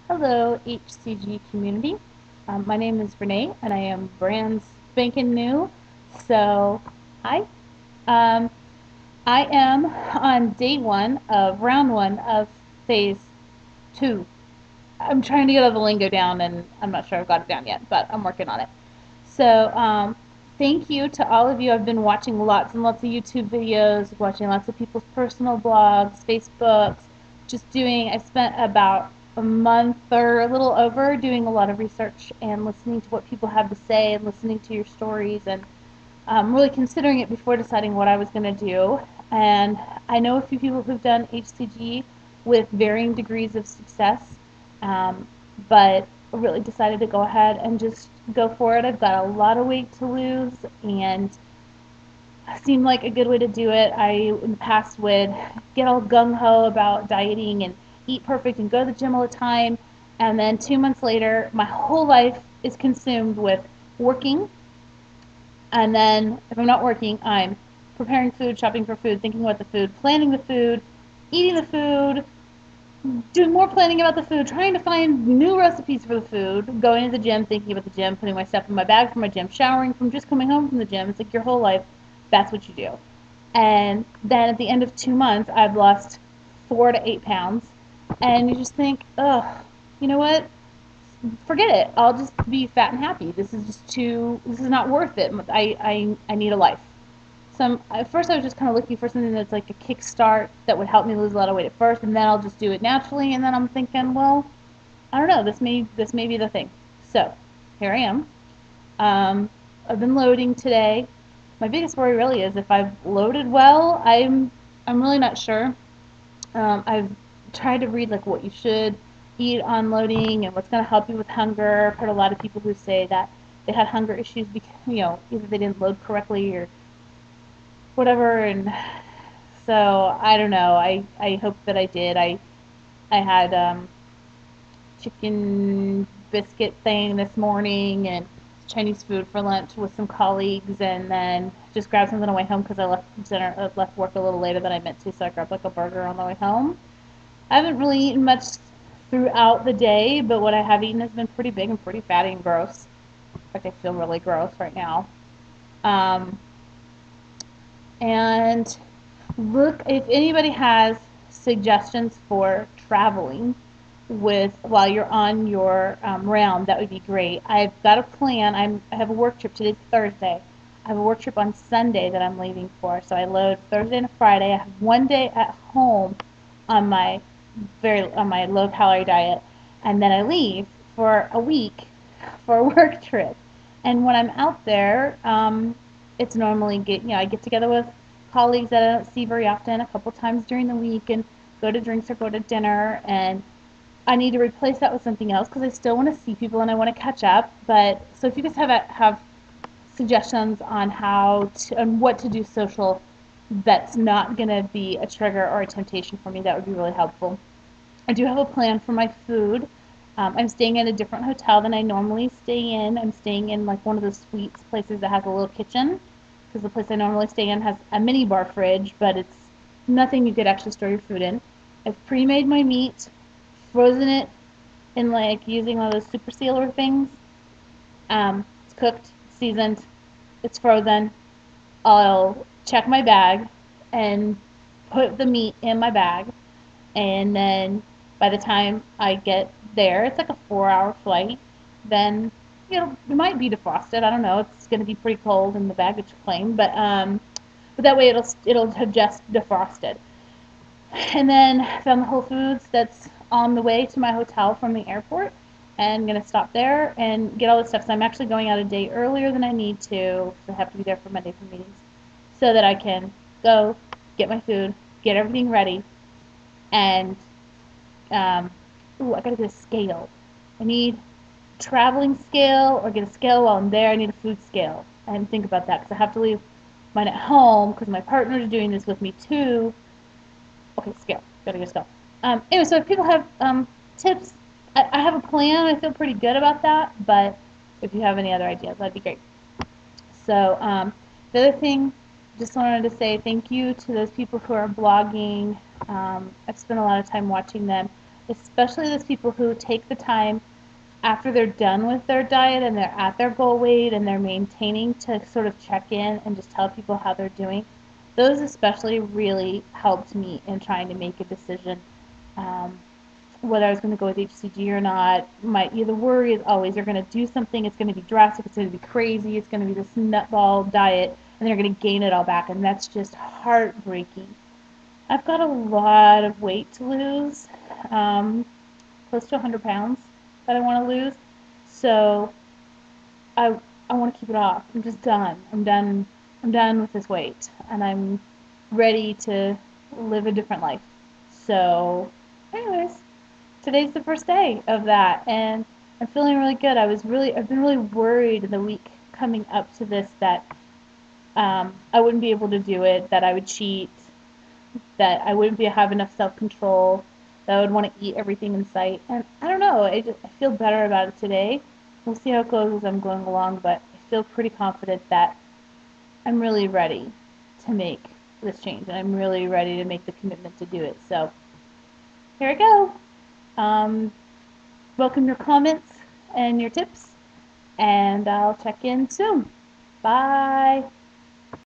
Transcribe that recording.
Hello, HCG community. My name is Renee, and I am brand spanking new. So, hi. Um, I am on day one of round one of phase two. I'm trying to get all the lingo down, and I'm not sure I've got it down yet, but I'm working on it. So, thank you to all of you. I've been watching lots and lots of YouTube videos, watching lots of people's personal blogs, Facebooks, just doing, I spent about a month or a little over doing a lot of research and listening to what people have to say and listening to your stories and really considering it before deciding what I was going to do. And I know a few people who've done HCG with varying degrees of success, um, but really decided to go ahead and just go for it. I've got a lot of weight to lose, and it seemed like a good way to do it. I, in the past, would get all gung-ho about dieting and eat perfect and go to the gym all the time, and then 2 months later, my whole life is consumed with working, and then if I'm not working, I'm preparing food, shopping for food, thinking about the food, planning the food, eating the food, doing more planning about the food, trying to find new recipes for the food, going to the gym, thinking about the gym, putting my stuff in my bag for my gym, showering from just coming home from the gym. It's like your whole life, that's what you do. And then at the end of 2 months, I've lost 4 to 8 pounds. And you just think, ugh, you know what? Forget it. I'll just be fat and happy. This is not worth it. I need a life. So at first I was just kind of looking for something that's like a kickstart that would help me lose a lot of weight at first, and then I'll just do it naturally. And then I'm thinking, well, I don't know, this may be the thing. So here I am. I've been loading today. My biggest worry really is if I've loaded well. I'm really not sure. I've tried to read like what you should eat on loading and what's going to help you with hunger. I've heard a lot of people who say that they had hunger issues because either they didn't load correctly or whatever, and so I don't know. I hope that I did. I had chicken biscuit thing this morning and Chinese food for lunch with some colleagues, and then just grabbed something on the way home because I left work a little later than I meant to, so I grabbed like a burger on the way home. I haven't really eaten much throughout the day, but what I have eaten has been pretty big and pretty fatty and gross. In fact, I feel really gross right now. Um, and look, if anybody has suggestions for traveling with while you're on your round, that would be great. I've got a plan. I have a work trip. Today's Thursday. I have a work trip on Sunday that I'm leaving for. So I load Thursday and Friday. I have one day at home on my low calorie diet, and then I leave for a week for a work trip. And when I'm out there, it's normally I get together with colleagues that I don't see very often a couple times during the week and go to drinks or go to dinner, and I need to replace that with something else because I still want to see people and I want to catch up. But so if you guys have suggestions on on what to do social that's not going to be a trigger or a temptation for me, that would be really helpful. I do have a plan for my food. I'm staying in a different hotel than I normally stay in. I'm staying in like one of those suites places that has a little kitchen, because the place I normally stay in has a mini bar fridge, but it's nothing you could actually store your food in. I've pre-made my meat, frozen it in like using one of those super sealer things. It's cooked, seasoned, it's frozen. I'll check my bag and put the meat in my bag, and then by the time I get there, it's like a 4-hour flight. Then it might be defrosted. I don't know. It's going to be pretty cold in the baggage claim, but that way it'll have just defrosted. And then found the Whole Foods that's on the way to my hotel from the airport, and I'm gonna stop there and get all this stuff. So I'm actually going out a day earlier than I need to, because I have to be there for Monday for meetings, so that I can go get my food, get everything ready, and I gotta get a scale. I need a traveling scale or get a scale while I'm there. I need a food scale. I didn't think about that because I have to leave mine at home because my partner's doing this with me too. Okay, scale. Gotta get a scale. Anyway, so if people have tips, I have a plan. I feel pretty good about that, but if you have any other ideas, that'd be great. So the other thing, just wanted to say thank you to those people who are blogging. I've spent a lot of time watching them. especially those people who take the time after they're done with their diet and they're at their goal weight and they're maintaining to sort of check in and just tell people how they're doing. Those especially really helped me in trying to make a decision whether I was going to go with HCG or not. The worry is always you're going to do something, it's going to be drastic, it's going to be crazy, it's going to be this nutball diet, and then you're going to gain it all back, and that's just heartbreaking. I've got a lot of weight to lose, close to 100 pounds that I want to lose. So I want to keep it off. I'm just done. I'm done. I'm done with this weight, and I'm ready to live a different life. So, anyways, today's the first day of that, and I'm feeling really good. I've been really worried in the week coming up to this that I wouldn't be able to do it, that I would cheat, that I wouldn't have enough self-control, that I would want to eat everything in sight. And I don't know, I feel better about it today. We'll see how it goes as I'm going along, but I feel pretty confident that I'm really ready to make this change, and I'm really ready to make the commitment to do it. So here I go. Welcome your comments and your tips, and I'll check in soon. Bye.